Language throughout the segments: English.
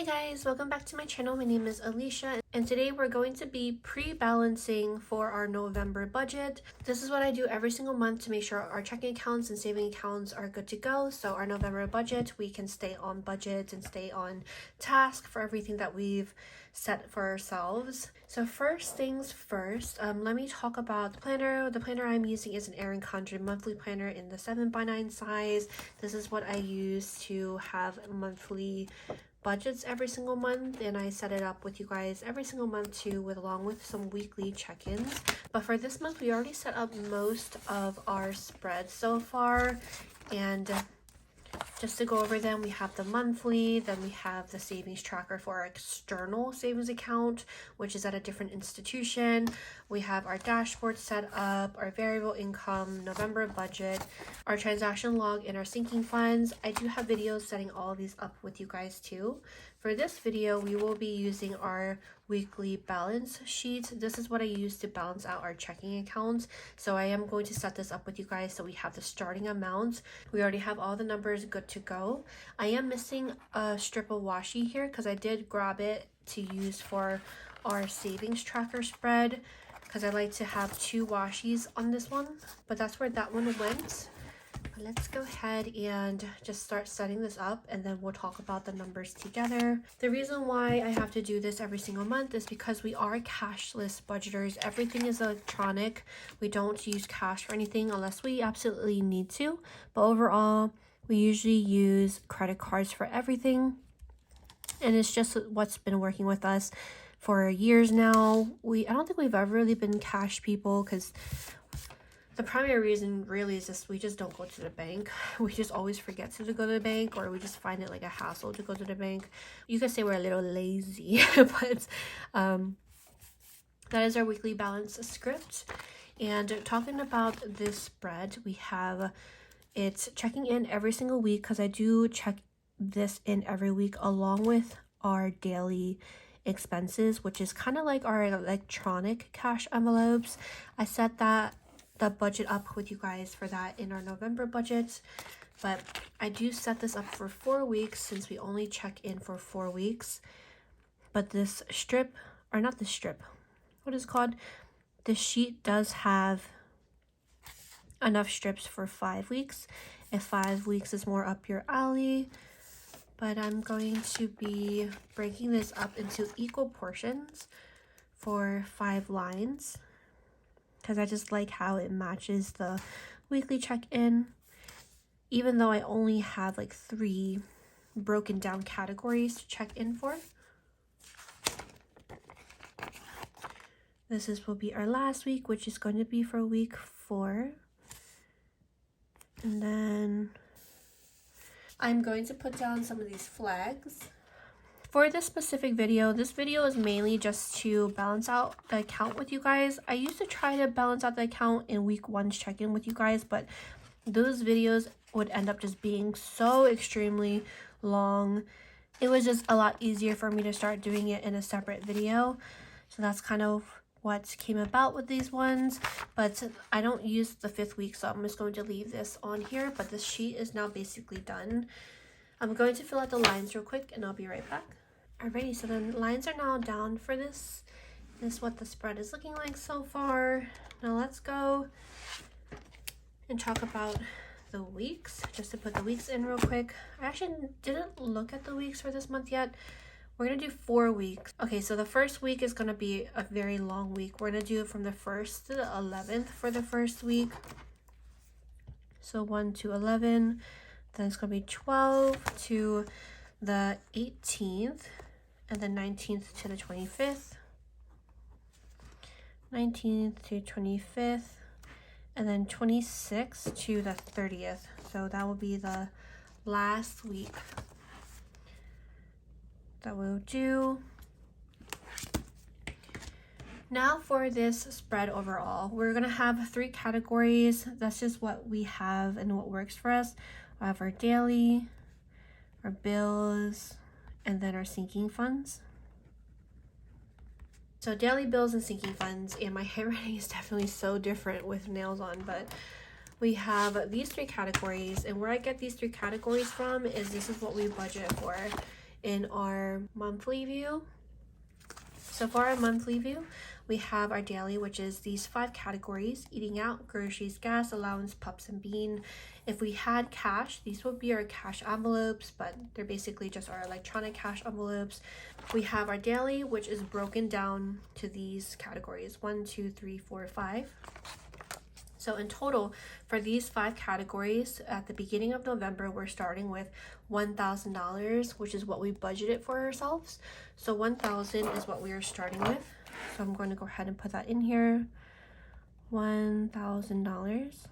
Guys, welcome back to my channel. My name is Alicia and today we're going to be pre-balancing for our November budget. This is what I do every single month to make sure our checking accounts and saving accounts are good to go. So our November budget, we can stay on budget and stay on task for everything that we've set for ourselves. So first things first, let me talk about the planner. The planner I'm using is an Erin Condren monthly planner in the 7x9 size. This is what I use to have monthly budgets every single month, and I set it up with you guys every single month too, along with some weekly check-ins. But for this month we already set up most of our spreads so far, and just to go over them, we have the monthly, then we have the savings tracker for our external savings account, which is at a different institution. We have our dashboard set up, our variable income, November budget, our transaction log, and our sinking funds. I do have videos setting all of these up with you guys too. For this video, we will be using our weekly balance sheet. This is what I use to balance out our checking accounts. So I am going to set this up with you guys so we have the starting amount. We already have all the numbers good to go. I am missing a strip of washi here because I did grab it to use for our savings tracker spread because I like to have two washies on this one, but that's where that one went. Let's go ahead and just start setting this up, and then we'll talk about the numbers together. The reason why I have to do this every single month is because we are cashless budgeters. Everything is electronic. We don't use cash for anything unless we absolutely need to, but overall we usually use credit cards for everything, and it's just what's been working with us for years now. I don't think we've ever really been cash people because the primary reason really is just we just don't go to the bank. We just always forget to go to the bank, or we just find it like a hassle to go to the bank. You could say we're a little lazy, but that is our weekly balance script. And talking about this spread, we have it's checking in every single week because I do check this in every week along with our daily expenses, which is kind of like our electronic cash envelopes. I set the budget up with you guys for that in our November budget, but I do set this up for 4 weeks since we only check in for 4 weeks. But this strip, or not the strip, what is it called? This sheet does have enough strips for 5 weeks. If 5 weeks is more up your alley, but I'm going to be breaking this up into equal portions for 5 lines because I just like how it matches the weekly check-in, even though I only have like 3 broken down categories to check in for. Will be our last week, which is going to be for week 4. And then I'm going to put down some of these flags. For this specific video, this video is mainly just to balance out the account with you guys. I used to try to balance out the account in week 1's check-in with you guys, but those videos would end up just being so extremely long. It was just a lot easier for me to start doing it in a separate video. So that's kind of what came about with these ones, but I don't use the 5th week, so I'm just going to leave this on here. But this sheet is now basically done. I'm going to fill out the lines real quick and I'll be right back. Alrighty, so the lines are now down for this. This is what the spread is looking like so far. Now let's go and talk about the weeks, just to put the weeks in real quick. I actually didn't look at the weeks for this month yet. We're gonna do 4 weeks. Okay, so the first week is gonna be a very long week. We're gonna do it from the 1st to the 11th for the first week. So 1 to 11. Then it's gonna be 12 to the 18th, and then 19th to the 25th. 19th to 25th, and then 26th to the 30th. So that will be the last week that we'll do. Now for this spread overall, we're gonna have 3 categories. That's just what we have and what works for us. We have our daily, our bills, and then our sinking funds. So daily, bills, and sinking funds, and my handwriting is definitely so different with nails on, but we have these 3 categories, and where I get these 3 categories from is this is what we budget for. in our monthly view. So for our monthly view, we have our daily, which is these 5 categories: eating out, groceries, gas, allowance, pups, and bean. If we had cash, these would be our cash envelopes, but they're basically just our electronic cash envelopes. We have our daily, which is broken down to these categories: 1, 2, 3, 4, 5. So in total, for these 5 categories, at the beginning of November, we're starting with $1,000, which is what we budgeted for ourselves. So 1,000 is what we are starting with. So I'm going to go ahead and put that in here. $1,000.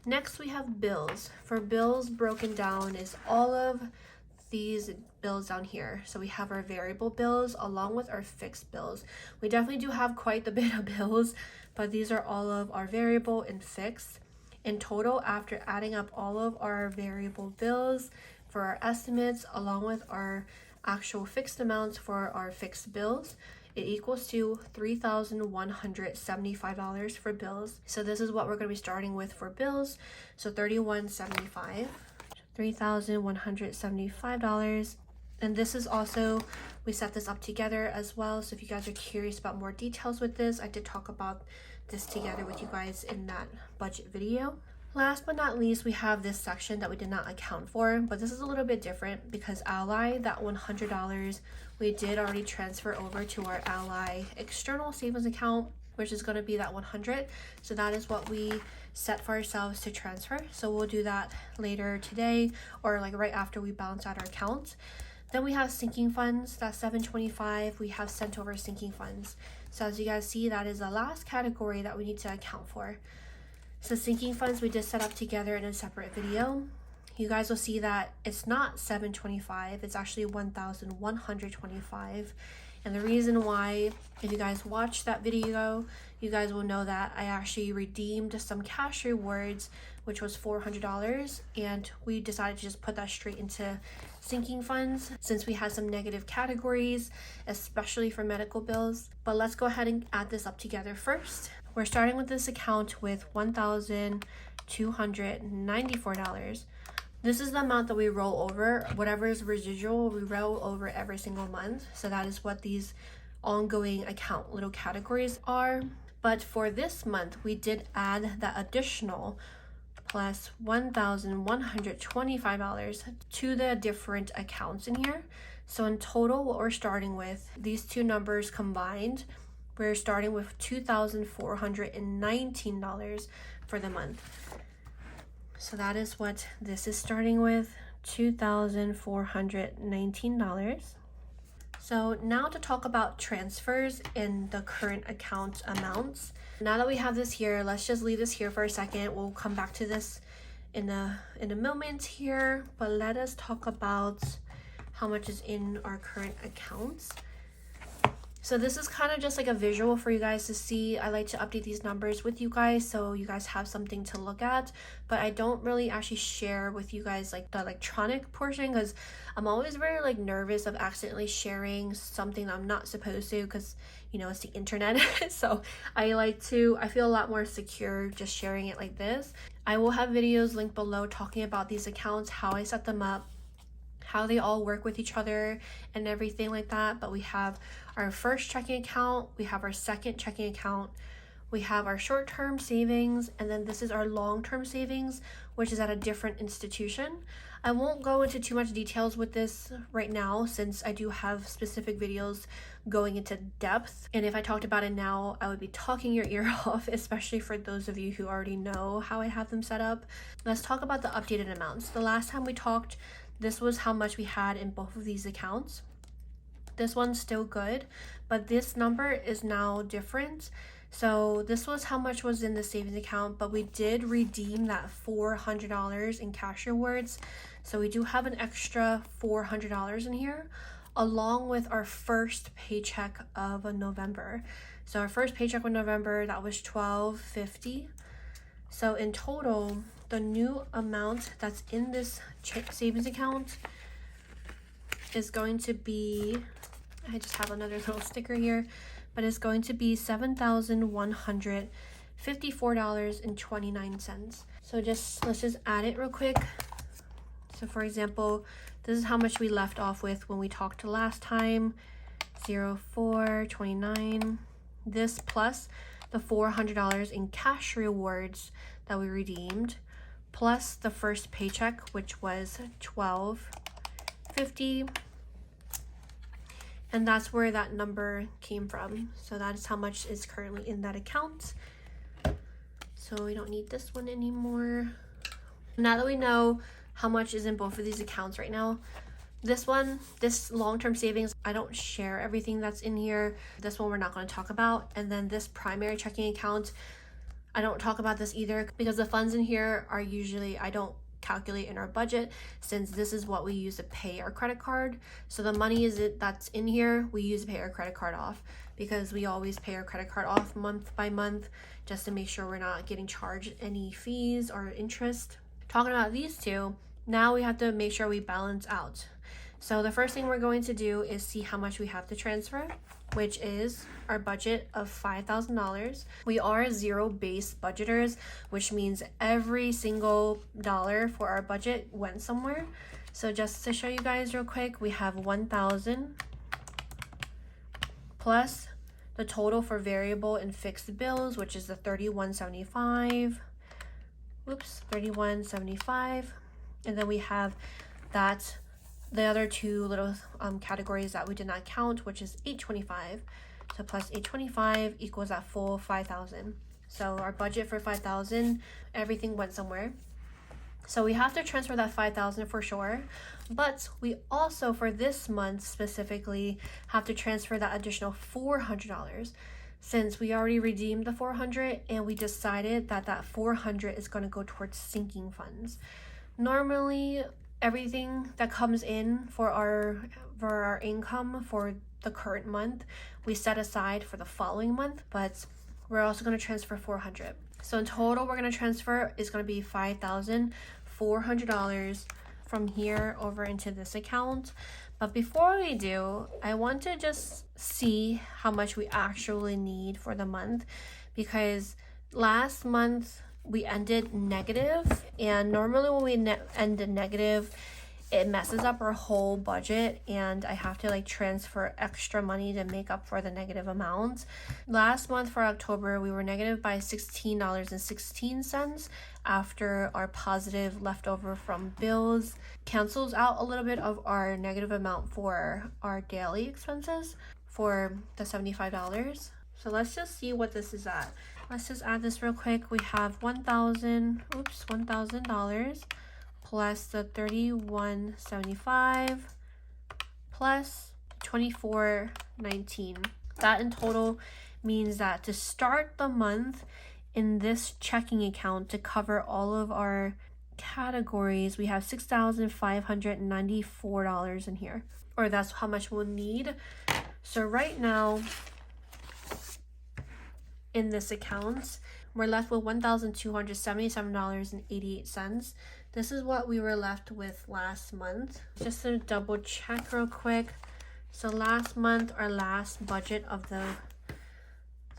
Next, we have bills. For bills, broken down is all of these bills down here. So we have our variable bills along with our fixed bills. We definitely do have quite a bit of bills, but these are all of our variable and fixed. In total, after adding up all of our variable bills for our estimates along with our actual fixed amounts for our fixed bills, it equals to $3,175 for bills. So this is what we're going to be starting with for bills. So $3,175, $3,175. And this is also, we set this up together as well. So if you guys are curious about more details with this, I did talk about this together with you guys in that budget video. Last but not least, we have this section that we did not account for, but this is a little bit different because Ally, that $100, we did already transfer over to our Ally external savings account, which is going to be that $100. So that is what we set for ourselves to transfer. So we'll do that later today or like right after we balance out our accounts. Then we have sinking funds, that's $725. We have sent over sinking funds. So as you guys see, that is the last category that we need to account for. So sinking funds, we just set up together in a separate video. You guys will see that it's not $725, it's actually $1,125. And the reason why, if you guys watch that video, you guys will know that I actually redeemed some cash rewards, which was $400, and we decided to just put that straight into sinking funds since we had some negative categories, especially for medical bills. But let's go ahead and add this up together first. We're starting with this account with $1,294. This is the amount that we roll over. Whatever is residual, we roll over every single month. So that is what these ongoing account little categories are. But for this month, we did add that additional plus $1,125 to the different accounts in here. So in total, what we're starting with, these two numbers combined, we're starting with $2,419 for the month. So that is what this is starting with, $2,419. So now to talk about transfers in the current account amounts. Now that we have this here, let's just leave this here for a second. We'll come back to this in a moment here, but let us talk about how much is in our current accounts. So this is kind of just like a visual for you guys to see. I like to update these numbers with you guys so you guys have something to look at, but I don't really actually share with you guys like the electronic portion because I'm always very like nervous of accidentally sharing something that I'm not supposed to because, you know, it's the internet. So I feel a lot more secure just sharing it like this. I will have videos linked below talking about these accounts, how I set them up, how they all work with each other and everything like that. But we have our first checking account, we have our second checking account, we have our short-term savings, and then this is our long-term savings, which is at a different institution. I won't go into too much details with this right now since I do have specific videos going into depth, and if I talked about it now, I would be talking your ear off, especially for those of you who already know how I have them set up. Let's talk about the updated amounts. The last time we talked, this was how much we had in both of these accounts. This one's still good, but this number is now different. So this was how much was in the savings account, but we did redeem that $400 in cash rewards. So we do have an extra $400 in here, along with our first paycheck of November. So our first paycheck of November, that was $1,250. So in total, the new amount that's in this savings account is going to be, I just have another little sticker here, but it's going to be $7,154.29. So let's just add it real quick. So for example, this is how much we left off with when we talked last time, 0429. This plus the $400 in cash rewards that we redeemed, plus the first paycheck, which was $12.50. And that's where that number came from. So that's how much is currently in that account. So we don't need this one anymore. Now that we know how much is in both of these accounts right now, this long-term savings, I don't share everything that's in here. This one we're not going to talk about. And then this primary checking account, I don't talk about this either because the funds in here are usually, I don't calculate in our budget, since this is what we use to pay our credit card. So the money that's in here, we use to pay our credit card off, because we always pay our credit card off month by month just to make sure we're not getting charged any fees or interest. Talking about these two, now we have to make sure we balance out. So the first thing we're going to do is see how much we have to transfer, which is our budget of $5,000. We are zero-based budgeters, which means every single dollar for our budget went somewhere. So just to show you guys real quick, we have 1,000 plus the total for variable and fixed bills, which is the $31.75. $31.75. And then we have that the other two little categories that we did not count, which is $825. So plus $825 equals that full $5,000. So our budget for $5,000, everything went somewhere. So we have to transfer that $5,000 for sure. But we also, for this month specifically, have to transfer that additional $400, since we already redeemed the $400 and we decided that that $400 is going to go towards sinking funds. Normally, everything that comes in for our income for the current month, we set aside for the following month, but we're also going to transfer $400. So in total, we're going to transfer is going to be $5,400 from here over into this account. But before we do, I want to just see how much we actually need for the month, because last month we ended negative, and normally when we end in negative, it messes up our whole budget and I have to like transfer extra money to make up for the negative amount. Last month for October, we were negative by $16.16 after our positive leftover from bills cancels out a little bit of our negative amount for our daily expenses for the $75. So let's just see what this is at. Let's just add this real quick. We have $1,000 plus the $31.75 plus $24.19. That in total means that to start the month in this checking account to cover all of our categories, we have $6,594 in here, or that's how much we'll need. So right now in this account, we're left with $1,277.88. This is what we were left with last month. Just to double check real quick. So last month, our last budget of the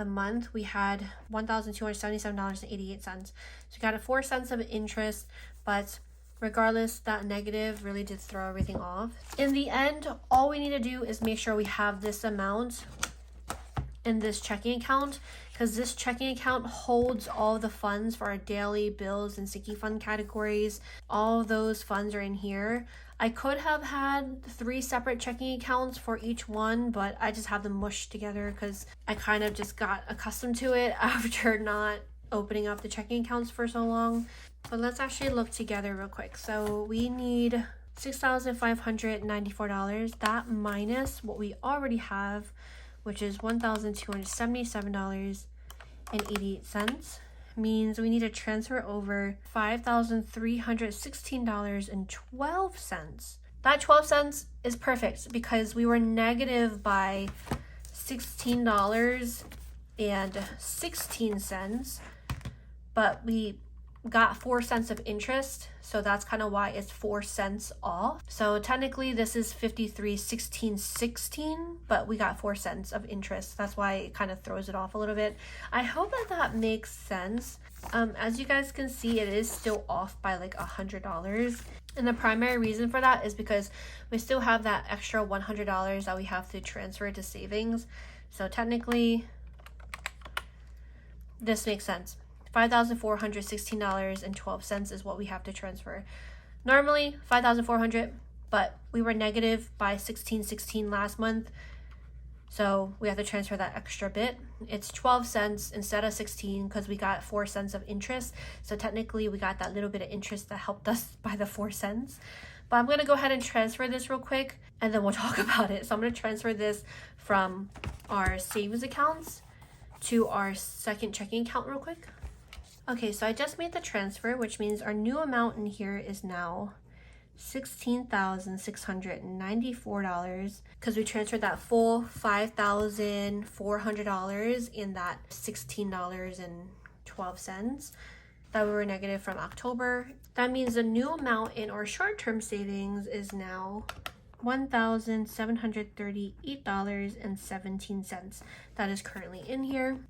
month, we had $1,277.88. So we got a 4 cents of interest, but regardless, that negative really did throw everything off. In the end, all we need to do is make sure we have this amount in this checking account, because this checking account holds all the funds for our daily bills and sinking fund categories. All those funds are in here. I could have had 3 separate checking accounts for each one, but I just have them mushed together because I kind of just got accustomed to it after not opening up the checking accounts for so long. But let's actually look together real quick. So we need $6,594. That minus what we already have, which is $1,277.88, means we need to transfer over $5,316.12. That 12 cents is perfect because we were negative by $16.16, but we got 4 cents of interest, so that's kind of why it's 4 cents off. So technically this is 53.1616, but we got 4 cents of interest. That's why it kind of throws it off a little bit. I hope that that makes sense. As you guys can see, it is still off by like $100. And the primary reason for that is because we still have that extra $100 that we have to transfer to savings. So technically, this makes sense. $5,416.12 is what we have to transfer. Normally $5,400, but we were negative by $16.16 last month. So we have to transfer that extra bit. It's 12 cents instead of 16 because we got 4 cents of interest. So technically we got that little bit of interest that helped us by the 4 cents. But I'm gonna go ahead and transfer this real quick and then we'll talk about it. So I'm gonna transfer this from our savings accounts to our second checking account real quick. Okay, so I just made the transfer, which means our new amount in here is now $16,694 because we transferred that full $5,400 in that $16.12 that we were negative from October. That means the new amount in our short-term savings is now $1,738.17. That is currently in here.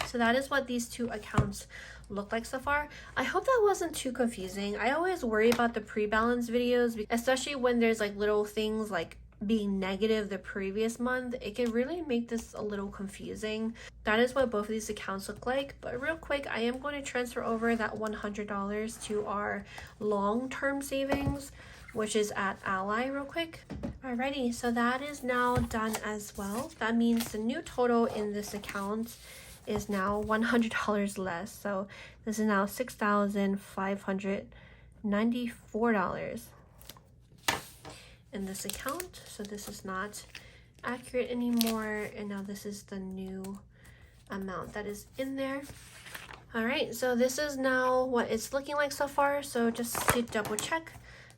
So that is what these two accounts look like so far. I hope that wasn't too confusing. I always worry about the pre-balance videos, especially when there's like little things like being negative the previous month. It can really make this a little confusing. That is what both of these accounts look like. But real quick, I am going to transfer over that $100 to our long-term savings, which is at Ally real quick. Alrighty, so that is now done as well. That means the new total in this account is now $100 less. So this is now $6,594 in this account. So this is not accurate anymore. And now this is the new amount that is in there. All right, so this is now what it's looking like so far. So just to double check,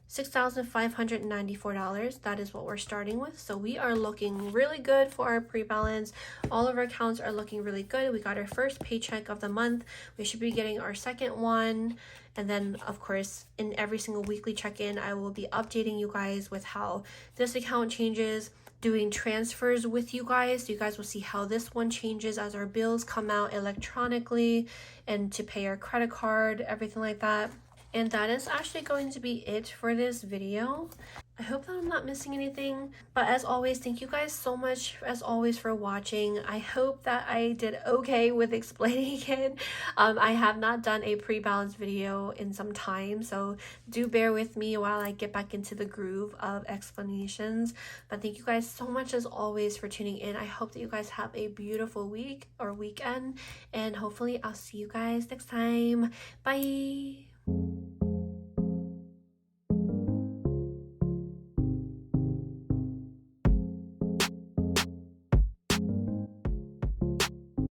$6,594. That is what we're starting with. So we are looking really good for our pre-balance. All of our accounts are looking really good. We got our first paycheck of the month. We should be getting our second one. And then, of course, in every single weekly check-in, I will be updating you guys with how this account changes, doing transfers with you guys. So you guys will see how this one changes as our bills come out electronically and to pay our credit card, everything like that. And that is actually going to be it for this video. I hope that I'm not missing anything. But as always, thank you guys so much, as always, for watching. I hope that I did okay with explaining it. I have not done a pre-balance video in some time, so do bear with me while I get back into the groove of explanations. But thank you guys so much, as always, for tuning in. I hope that you guys have a beautiful week or weekend, and hopefully I'll see you guys next time. Bye!